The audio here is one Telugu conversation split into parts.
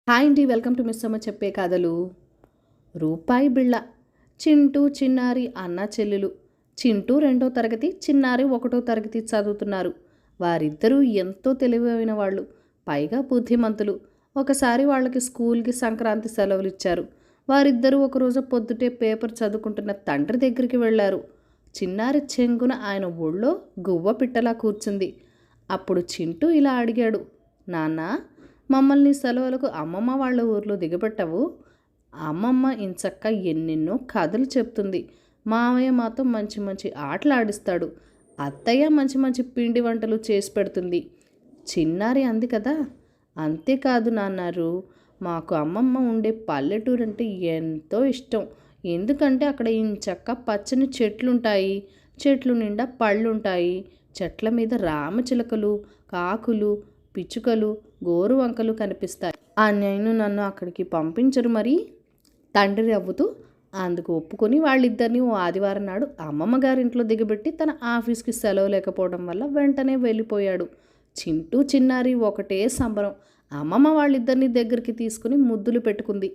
హాయ్ అండి, వెల్కమ్ టు మిస్ అమ్మ చెప్పే కథలు. రూపాయి బిళ్ళ. చింటూ చిన్నారి అన్న చెల్లెలు. చింటూ 2వ తరగతి, చిన్నారి 1వ తరగతి చదువుతున్నారు. వారిద్దరూ ఎంతో తెలివైన వాళ్ళు, పైగా బుద్ధిమంతులు. ఒకసారి వాళ్ళకి స్కూల్కి సంక్రాంతి సెలవులు ఇచ్చారు. వారిద్దరూ ఒకరోజు పొద్దుటే పేపర్ చదువుకుంటున్న తండ్రి దగ్గరికి వెళ్ళారు. చిన్నారి చెంగున ఆయన ఒళ్ళో గువ్వ పిట్టలా కూర్చుంది. అప్పుడు చింటూ ఇలా అడిగాడు, నాన్న, మమ్మల్ని సెలవులకు అమ్మమ్మ వాళ్ళ ఊర్లో దిగబెట్టవు? అమ్మమ్మ ఇంచక్క ఎన్నెన్నో కథలు చెప్తుంది. మామయ్య మాతో మంచి మంచి ఆటలు ఆడిస్తాడు. అత్తయ్య మంచి మంచి పిండి వంటలు చేసి పెడుతుంది. చిన్నారి అంది కదా. అంతేకాదు నాన్నారు, మాకు అమ్మమ్మ ఉండే పల్లెటూరు అంటే ఎంతో ఇష్టం. ఎందుకంటే అక్కడ ఇంచక్క పచ్చని చెట్లుంటాయి, చెట్లు నిండా పళ్ళుంటాయి, చెట్ల మీద రామచిలకలు, కాకులు, పిచ్చుకలు, గోరువంకలు కనిపిస్తాయి. నేను నన్ను అక్కడికి పంపించరు మరి? తండ్రి అవ్వుతూ అందుకు ఒప్పుకొని వాళ్ళిద్దరినీ ఓ ఆదివారం నాడు అమ్మమ్మ గారింట్లో దిగబెట్టి తన ఆఫీస్కి సెలవు లేకపోవడం వల్ల వెంటనే వెళ్ళిపోయాడు. చింటూ చిన్నారి ఒకటే సంబరం. అమ్మమ్మ వాళ్ళిద్దరినీ దగ్గరికి తీసుకుని ముద్దులు పెట్టుకుంది.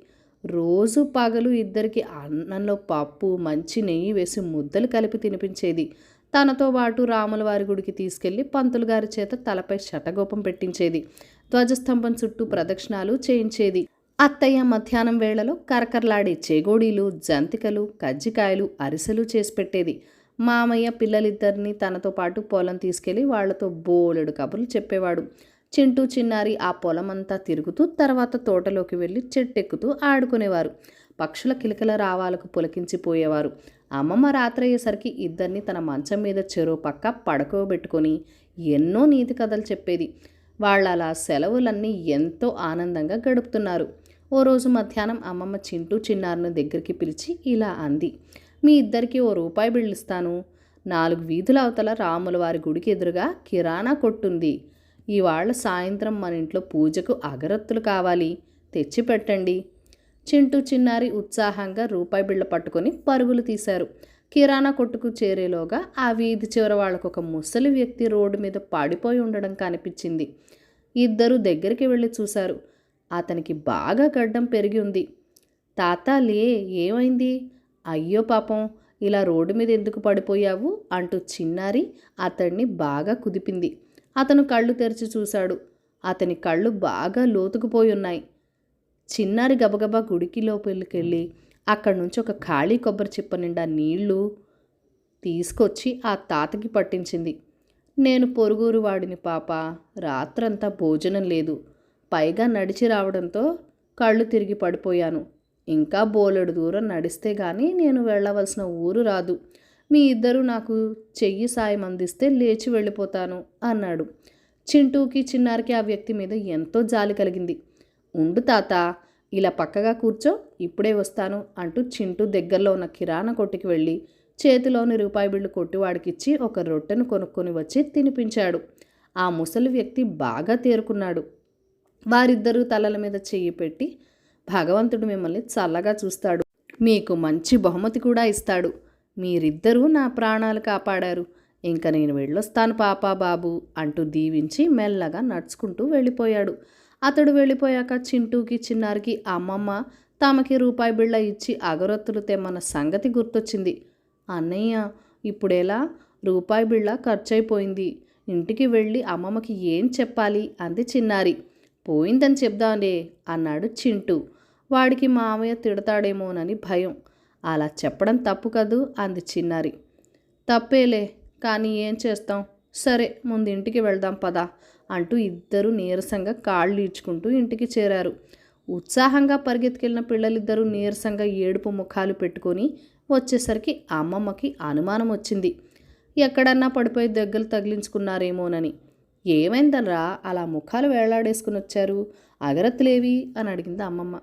రోజు పగలు ఇద్దరికి అన్నంలో పప్పు, మంచి నెయ్యి వేసి ముద్దలు కలిపి తినిపించేది. తనతో పాటు రాముల వారి గుడికి తీసుకెళ్లి పంతులు గారి చేత తలపై శటగోపం పెట్టించేది. ధ్వజస్తంభం చుట్టూ ప్రదక్షిణాలు చేయించేది. అత్తయ్య మధ్యాహ్నం వేళలో కరకరలాడే చేగోడీలు, జంతికలు, కజ్జికాయలు, అరిసెలు చేసి పెట్టేది. మామయ్య పిల్లలిద్దరినీ తనతో పాటు పొలం తీసుకెళ్లి వాళ్లతో బోలెడు కబుర్లు చెప్పేవాడు. చింటూ చిన్నారి ఆ పొలమంతా తిరుగుతూ తర్వాత తోటలోకి వెళ్ళి చెట్టెక్కుతూ ఆడుకునేవారు. పక్షుల కిలకిల రావాలకు పులకించిపోయేవారు. అమ్మమ్మ రాత్రయ్యేసరికి ఇద్దరిని తన మంచం మీద చెరో పక్క పడుకోబెట్టుకొని ఎన్నో నీతి కథలు చెప్పేది. వాళ్ళ అలా సెలవులన్నీ ఎంతో ఆనందంగా గడుపుతున్నారు. ఓ రోజు మధ్యాహ్నం అమ్మమ్మ చింటూ చిన్నారిని దగ్గరికి పిలిచి ఇలా అంది, మీ ఇద్దరికి ఓ రూపాయి బిళ్ళిస్తాను. 4 వీధుల అవతల రాముల వారి గుడికి ఎదురుగా కిరాణా కొట్టుంది. ఇవాళ సాయంత్రం మన ఇంట్లో పూజకు అగరత్తులు కావాలి, తెచ్చి పెట్టండి. చింటూ చిన్నారి ఉత్సాహంగా రూపాయి బిళ్ళ పట్టుకొని పరుగులు తీశారు. కిరాణా కొట్టుకు చేరేలోగా ఆ వీధి చివర వాళ్ళకొక ముసలి వ్యక్తి రోడ్డు మీద పాడిపోయి ఉండడం కనిపించింది. ఇద్దరు దగ్గరికి వెళ్ళి చూశారు. అతనికి బాగా గడ్డం పెరిగి ఉంది. తాత లే, ఏమైంది? అయ్యో పాపం, ఇలా రోడ్డు మీద ఎందుకు పడిపోయావు అంటూ చిన్నారి అతన్ని బాగా కుదిపింది. అతను కళ్ళు తెరిచి చూశాడు. అతని కళ్ళు బాగా లోతుకుపోయి ఉన్నాయి. చిన్నారి గబగబా గుడికి లోపలికెళ్ళి అక్కడి నుంచి ఒక ఖాళీ కొబ్బరి చిప్ప నిండా నీళ్లు తీసుకొచ్చి ఆ తాతకి పట్టించింది. నేను పొరుగురు వాడిని పాప, రాత్రంతా భోజనం లేదు, పైగా నడిచి రావడంతో కళ్ళు తిరిగి పడిపోయాను. ఇంకా బోలెడు దూరం నడిస్తే గానీ నేను వెళ్ళవలసిన ఊరు రాదు. మీ ఇద్దరూ నాకు చెయ్యి సాయం అందిస్తే లేచి వెళ్ళిపోతాను అన్నాడు. చింటూకి చిన్నారికి ఆ వ్యక్తి మీద ఎంతో జాలి కలిగింది. ఉండు తాత, ఇలా పక్కగా కూర్చో, ఇప్పుడే వస్తాను అంటూ చింటూ దగ్గరలో ఉన్న కిరాణా కొట్టుకి వెళ్ళి చేతిలోని రూపాయి బిళ్ళు కొట్టివాడికిచ్చి ఒక రొట్టెను కొనుక్కొని వచ్చి తినిపించాడు. ఆ ముసలి వ్యక్తి బాగా తేరుకున్నాడు. వారిద్దరూ తలల మీద చెయ్యి పెట్టి, భగవంతుడు మిమ్మల్ని చల్లగా చూస్తాడు, మీకు మంచి బహుమతి కూడా ఇస్తాడు. మీరిద్దరూ నా ప్రాణాలు కాపాడారు. ఇంక నేను వెళ్ళొస్తాను పాపా బాబు అంటూ దీవించి మెల్లగా నడుచుకుంటూ వెళ్ళిపోయాడు. అతడు వెళ్ళిపోయాక చింటూకి చిన్నారికి అమ్మమ్మ తమకి రూపాయి బిళ్ళ ఇచ్చి అగరొత్తులు తెమ్మన్న సంగతి గుర్తొచ్చింది. అన్నయ్య, ఇప్పుడెలా? రూపాయి బిళ్ళ ఖర్చయిపోయింది. ఇంటికి వెళ్ళి అమ్మమ్మకి ఏం చెప్పాలి అంది చిన్నారి. పోయిందని చెప్దాంలే అన్నాడు చింటూ. వాడికి మామయ్య తిడతాడేమోనని భయం. అలా చెప్పడం తప్పు కదూ అంది చిన్నారి. తప్పేలే, కానీ ఏం చేస్తాం? సరే, ముందు ఇంటికి వెళ్దాం పదా అంటూ ఇద్దరూ నీరసంగా కాళ్ళు ఈడ్చుకుంటూ ఇంటికి చేరారు. ఉత్సాహంగా పరిగెత్తుకెళ్ళిన పిల్లలిద్దరూ నీరసంగా ఏడుపు ముఖాలు పెట్టుకొని వచ్చేసరికి అమ్మమ్మకి అనుమానం వచ్చింది. ఎక్కడన్నా పడిపోయి దగ్గలు తగిలించుకున్నారేమోనని. ఏమైందనరా అలా ముఖాలు వేలాడేసుకుని వచ్చారు? అగరత్తులేవి అని అడిగింది అమ్మమ్మ.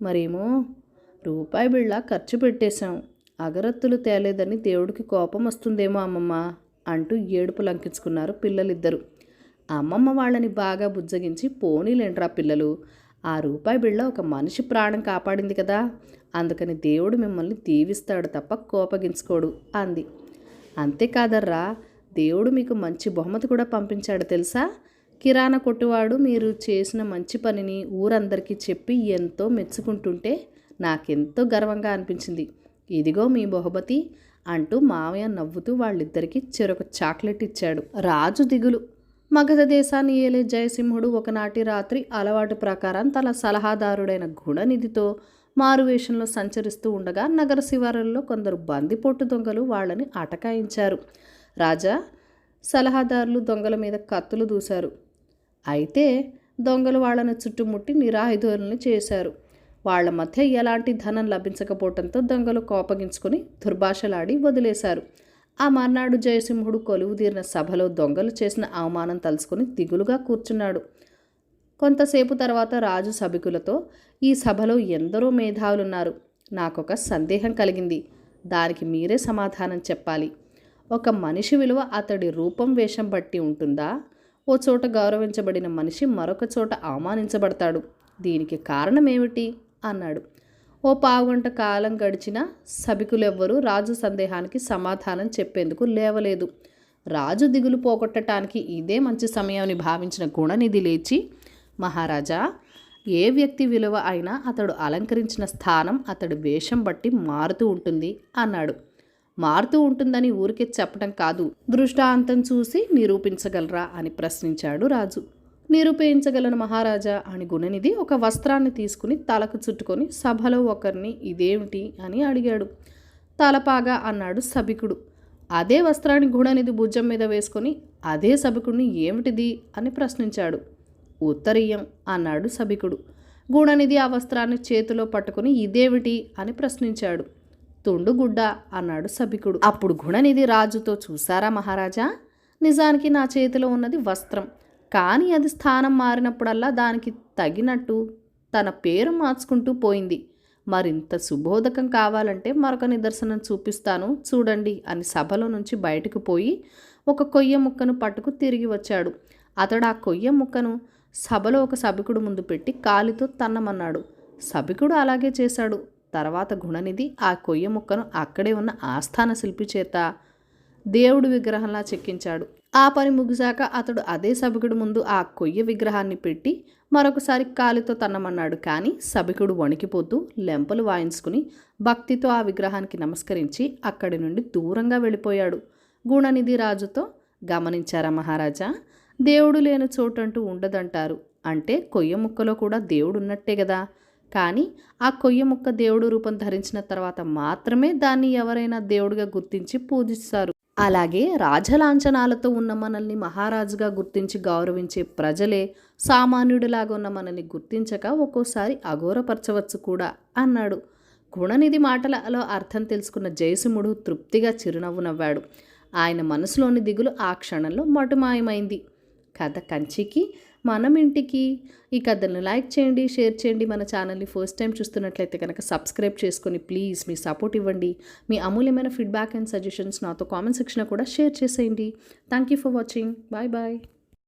మరేమో రూపాయి బిళ్ళ ఖర్చు పెట్టేశాం. అగరత్తులు తేలేదని దేవుడికి కోపం వస్తుందేమో అమ్మమ్మ అంటూ ఏడుపు లంకించుకున్నారు పిల్లలిద్దరూ. అమ్మమ్మ వాళ్ళని బాగా బుజ్జగించి, పోనీలేంట్రా పిల్లలు, ఆ రూపాయి బిళ్ళ ఒక మనిషి ప్రాణం కాపాడింది కదా, అందుకని దేవుడు మిమ్మల్ని దీవిస్తాడు తప్ప కోపగించుకోడు అంది. అంతేకాదర్రా, దేవుడు మీకు మంచి బహుమతి కూడా పంపించాడు తెలుసా? కిరాణా కొట్టువాడు మీరు చేసిన మంచి పనిని ఊరందరికీ చెప్పి ఎంతో మెచ్చుకుంటుంటే నాకెంతో గర్వంగా అనిపించింది. ఇదిగో మీ బహుమతి అంటూ మావయ్య నవ్వుతూ వాళ్ళిద్దరికీ చెరొక చాక్లెట్ ఇచ్చాడు. రాజు దిగులు. మగధ దేశాన్ని ఏలే జయసింహుడు ఒకనాటి రాత్రి అలవాటు ప్రకారం తన సలహాదారుడైన గుణనిధితో మారువేషంలో సంచరిస్తూ ఉండగా నగర శివారుల్లో కొందరు బందిపోటు దొంగలు వాళ్ళని అటకాయించారు. రాజా, సలహాదారులు దొంగల మీద కత్తులు దూశారు. అయితే దొంగలు వాళ్ళని చుట్టుముట్టి నిరాయుధుల్ని చేశారు. వాళ్ల మధ్య ఎలాంటి ధనం లభించకపోవడంతో దొంగలు కోపగించుకుని దుర్భాషలాడి వదిలేశారు. ఆ మర్నాడు జయసింహుడు కొలువుదీరిన సభలో దొంగలు చేసిన అవమానం తలుచుకుని దిగులుగా కూర్చున్నాడు. కొంతసేపు తర్వాత రాజు సభికులతో, ఈ సభలో ఎందరో మేధావులున్నారు. నాకొక సందేహం కలిగింది. దానికి మీరే సమాధానం చెప్పాలి. ఒక మనిషి విలువ అతడి రూపం, వేషం బట్టి ఉంటుందా? ఓ చోట గౌరవించబడిన మనిషి మరొక చోట అవమానించబడతాడు. దీనికి కారణం ఏమిటి అన్నాడు. ఓ పావుగంట కాలం గడిచినా సభికులెవ్వరూ రాజు సందేహానికి సమాధానం చెప్పేందుకు లేవలేదు. రాజు దిగులు పోగొట్టడానికి ఇదే మంచి సమయాన్ని భావించిన గుణనిధి లేచి, మహారాజా, ఏ వ్యక్తి విలువ అయినా అతడు అలంకరించిన స్థానం అతడి వేషం బట్టి మారుతూ ఉంటుంది అన్నాడు. మారుతూ ఉంటుందని ఊరికే చెప్పడం కాదు, దృష్టాంతం చూసి నిరూపించగలరా అని ప్రశ్నించాడు రాజు. నిరూపించగలను మహారాజా అని గుణనిధి ఒక వస్త్రాన్ని తీసుకుని తలకు చుట్టుకొని సభలో ఒకరిని ఇదేమిటి అని అడిగాడు. తలపాగా అన్నాడు సభికుడు. అదే వస్త్రాన్ని గుణనిధి భుజం మీద వేసుకొని అదే సభికుడిని ఏమిటిది అని ప్రశ్నించాడు. ఉత్తరీయం అన్నాడు సభికుడు. గుణనిధి ఆ వస్త్రాన్ని చేతిలో పట్టుకుని ఇదేమిటి అని ప్రశ్నించాడు. తుండుగుడ్డ అన్నాడు సభికుడు. అప్పుడు గుణనిధి రాజుతో, చూసారా మహారాజా, నిజానికి నా చేతిలో ఉన్నది వస్త్రం, కానీ అది స్థానం మారినప్పుడల్లా దానికి తగినట్టు తన పేరు మార్చుకుంటూ పోయింది. మరింత సుబోధకం కావాలంటే మరొక నిదర్శనం చూపిస్తాను చూడండి అని సభలో నుంచి బయటకు పోయి ఒక కొయ్య ముక్కను పట్టుకు తిరిగి వచ్చాడు. అతడు ఆ కొయ్య ముక్కను సభలో ఒక సభికుడు ముందు పెట్టి కాలితో తన్నమన్నాడు. సభికుడు అలాగే చేశాడు. తర్వాత గుణనిధి ఆ కొయ్య ముక్కను అక్కడే ఉన్న ఆస్థాన శిల్పి చేత దేవుడి విగ్రహంలా చెక్కించాడు. ఆ పని ముగిశాక అతడు అదే సభికుడు ముందు ఆ కొయ్య విగ్రహాన్ని పెట్టి మరొకసారి కాలితో తన్నమన్నాడు. కానీ సభికుడు వణికిపోతూ లెంపలు వాయించుకుని భక్తితో ఆ విగ్రహానికి నమస్కరించి అక్కడి నుండి దూరంగా వెళ్ళిపోయాడు. గుణనిధి రాజుతో, గమనించారా మహారాజా, దేవుడు లేని చోటంటూ ఉండదంటారు. అంటే కొయ్య ముక్కలో కూడా దేవుడు ఉన్నట్టే కదా. కానీ ఆ కొయ్య ముక్క దేవుడు రూపం ధరించిన తర్వాత మాత్రమే దాన్ని ఎవరైనా దేవుడిగా గుర్తించి పూజిస్తారు. అలాగే రాజలాంఛనాలతో ఉన్న మనల్ని మహారాజుగా గుర్తించి గౌరవించే ప్రజలే సామాన్యుడిలాగా ఉన్న మనల్ని గుర్తించక ఒక్కోసారి అఘోరపరచవచ్చు కూడా అన్నాడు. గుణనిధి మాటలలో అర్థం తెలుసుకున్న జయసింహుడు తృప్తిగా చిరునవ్వు నవ్వాడు. ఆయన మనసులోని దిగులు ఆ క్షణంలో మటుమాయమైంది. కథ కంచికి మనం ఇంటికి. ఈ కథలను లైక్ చేయండి, షేర్ చేయండి. మన ఛానల్ని ఫస్ట్ టైం చూస్తున్నట్లయితే కనుక సబ్స్క్రైబ్ చేసుకొని ప్లీజ్ మీ సపోర్ట్ ఇవ్వండి. మీ అమూల్యమైన ఫీడ్బ్యాక్ అండ్ సజెషన్స్ నాతో కామెంట్ సెక్షన్లో కూడా షేర్ చేసేయండి. Thank you for watching. Bye bye.